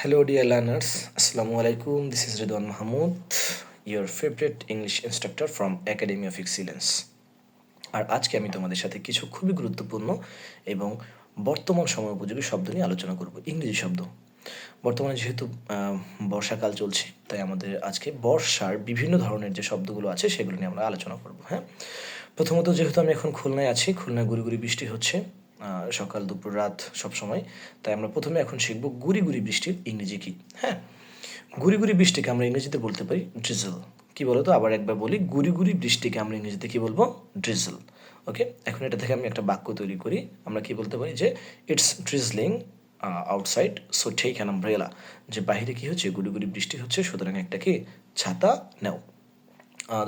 Hello, dear learners. Assalamu alaikum. This is Ridwan Mahmood, your favorite English instructor from Academy of Excellence. আর আজকে আমি তোমাদের সাথে কিছু খুবই গুরুত্বপূর্ণ এবং বর্তমান সময় উপযোগী শব্দ নিয়ে আলোচনা করব, ইংরেজি শব্দ। বর্তমানে যেহেতু বর্ষাকাল চলছে, তাই আমাদের আজকে বর্ষার বিভিন্ন ধরনের যে শব্দগুলো আছে সেগুলো নিয়ে আমরা আলোচনা করব। হ্যাঁ, প্রথমত যেহেতু আমি এখন খুলনায় আছি, খুলনায় গুড়ি গুড়ি বৃষ্টি হচ্ছে সকাল দুপুর রাত সব সময়, তাই আমরা প্রথমে এখন শিখব গুড়ি গুড়ি বৃষ্টির ইংরেজি কী। হ্যাঁ, গুড়ি গুড়ি বৃষ্টিকে আমরা ইংরেজিতে বলতে পারি ড্রিজল। কি বলতো, আবার একবার বলি, গুড়ি গুড়ি বৃষ্টিকে আমরা ইংরেজিতে কি বলবো? ড্রিজল। ওকে, এখন এটা থেকে আমি একটা বাক্য তৈরি করি। আমরা কি বলতে পারি যে it's drizzling outside, so take an umbrella. যে বাহিরে কি হচ্ছে, গুড়ি গুড়ি বৃষ্টি হচ্ছে, সুতরাং একটা কি ছাতা নাও।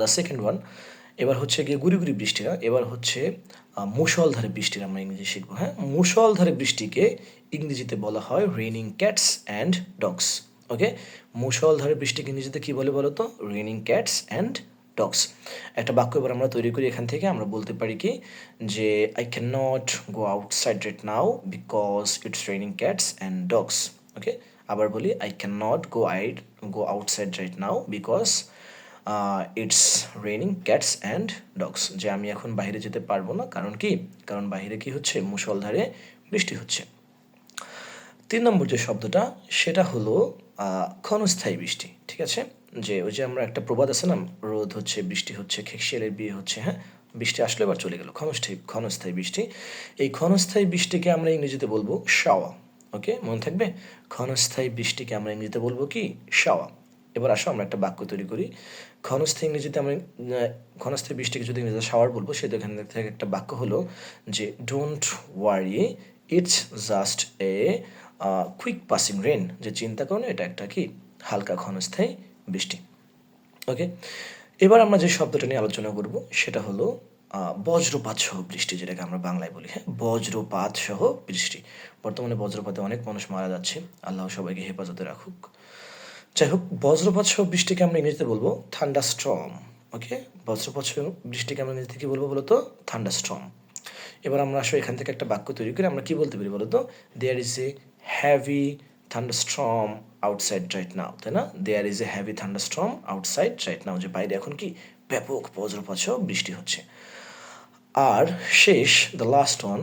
দ্য সেকেন্ড ওয়ান, এবার হচ্ছে গিয়ে গুড়ি গুড়ি বৃষ্টি না, এবার হচ্ছে মুষলধারে বৃষ্টির আমরা ইংরেজি শিখবো। হ্যাঁ, মুষলধারে বৃষ্টিকে ইংরেজিতে বলা হয় raining cats and dogs. Okay, মুষলধারে বৃষ্টিকে ইংরেজিতে কী বলে বলো তো? Raining cats and dogs. একটা বাক্য এবার আমরা তৈরি করি, এখান থেকে আমরা বলতে পারি কি যে I can not go outside right now because it's raining cats and dogs. Okay, আবার বলি, I can not go outside right now because it's raining cats and dogs. যে আমি এখন বাইরে যেতে পারবো না, কারণ কি? কারণ বাইরে কি হচ্ছে? মুষলধারে বৃষ্টি হচ্ছে। 3 নম্বর যে শব্দটা, সেটা হলো ক্ষণস্থায়ী বৃষ্টি। ঠিক আছে, যে ওই যে আমরা একটা প্রবাদ আছে না, রোদ হচ্ছে, বৃষ্টি হচ্ছে, খেকশিয়ালের বিয়ে হচ্ছে। হ্যাঁ, বৃষ্টি আসলে এবার চলে গেল, ক্ষণস্থায়ী বৃষ্টি। এই ক্ষণস্থায়ী বৃষ্টিকে আমরা ইংরেজিতে বলবো শাওয়া। ওকে, মনে থাকবে, ক্ষণস্থায়ী বৃষ্টিকে আমরা ইংরেজিতে বলবো কি? শাওয়া। এবার আসো আমরা একটা বাক্য তৈরি করি। ক্ষণস্থায়ী ইংরেজিতে আমরা ক্ষণস্থায়ী বৃষ্টিকে যদি ইংরেজিতে শাওয়ার বলবো, সেটা এখান থেকে একটা বাক্য হলো যে don't worry, it's just a quick passing rain. যে চিন্তা করো না, এটা একটা কি হালকা ক্ষণস্থায়ী বৃষ্টি। ওকে, এবার আমরা যে শব্দটা নিয়ে আলোচনা করব সেটা হলো বজ্রপাত সহ বৃষ্টি, যেটাকে আমরা বাংলায় বলি। হ্যাঁ, বজ্রপাত সহ বৃষ্টি। বর্তমানে বজ্রপাতে অনেক মানুষ মারা যাচ্ছে, আল্লাহ সবাইকে হেফাজতে রাখুক। যাই হোক, বজ্রপাত সহ বৃষ্টিকে আমরা ইংরেজিতে বলবো থান্ডারস্টর্ম। ওকে, বজ্রপাত সহ বৃষ্টিকে আমরা ইংরেজিতে কি বলবো বলতো? থান্ডারস্টর্ম। এবার আমরা আসলে এখান থেকে একটা বাক্য তৈরি করে আমরা কি বলতে পারি বলতো? There is a heavy thunderstorm outside right now, তাই না? There is a heavy thunderstorm outside right now, যে বাইরে এখন কি ব্যাপক বজ্রপাত সহ বৃষ্টি হচ্ছে। আর শেষ, দ্য লাস্ট ওয়ান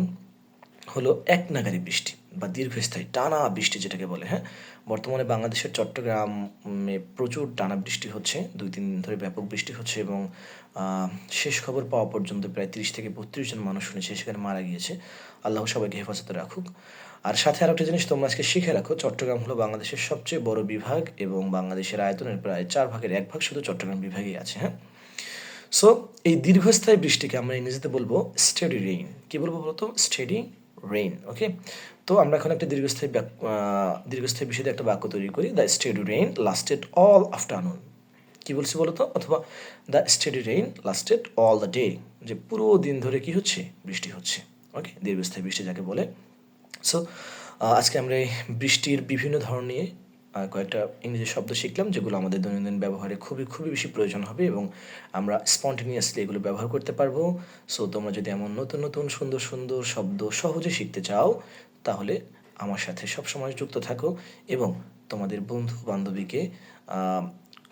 হলো এক নাগারি বৃষ্টি বা দীর্ঘস্থায়ী টানা বৃষ্টি যেটাকে বলে। হ্যাঁ, বর্তমানে বাংলাদেশের চট্টগ্রামে প্রচুর টানা বৃষ্টি হচ্ছে, 2-3 দিন ধরে ব্যাপক বৃষ্টি হচ্ছে এবং শেষ খবর পাওয়া পর্যন্ত প্রায় 30 থেকে 32 জন মানুষ শুনেছে সেখানে মারা গিয়েছে। আল্লাহ সবাইকে হেফাজতে রাখুক। আর সাথে আরও একটা জিনিস তোমরা আজকে শিখে রাখো, চট্টগ্রাম হলো বাংলাদেশের সবচেয়ে বড় বিভাগ এবং বাংলাদেশের আয়তনের প্রায় 4 ভাগের 1 ভাগ শুধু চট্টগ্রাম বিভাগেই আছে। হ্যাঁ, সো এই দীর্ঘস্থায়ী বৃষ্টিকে আমরা ইংরেজিতে বলবো স্টেডি রেইন। কি বলবো বলতো? Steady rain. ওকে, তো আমরা এখন একটা দীর্ঘস্থায়ী বিষয়ে একটা বাক্য তৈরি করি। The steady rain lasted all afternoon. কি বলছি বলতো? অথবা the steady rain lasted all the day, যে পুরো দিন ধরে কি হচ্ছে? বৃষ্টি হচ্ছে। ওকে, দীর্ঘস্থায়ী বৃষ্টি যাকে বলে। সো আজকে আমরা এই বৃষ্টির বিভিন্ন ধরন নিয়ে কয়েকটা ইংরেজি শব্দ শিখলাম, যেগুলো আমাদের দৈনন্দিন ব্যবহারে খুবই খুবই বেশি প্রয়োজন হবে এবং আমরা স্পন্টেনিয়াসলি এগুলো ব্যবহার করতে পারবো। সো তোমরা যদি এমন নতুন নতুন সুন্দর সুন্দর শব্দ সহজে শিখতে চাও, তাহলে আমার সাথে সবসময় যুক্ত থাকো এবং তোমাদের বন্ধু বান্ধবীকে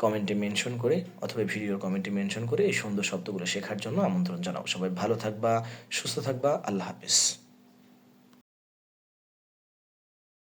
কমেন্টে মেনশন করে অথবা ভিডিওর কমেন্টে মেনশন করে এই সুন্দর শব্দগুলো শেখার জন্য আমন্ত্রণ জানাও। সবাই ভালো থাকবা, সুস্থ থাকবা। আল্লাহ হাফেজ।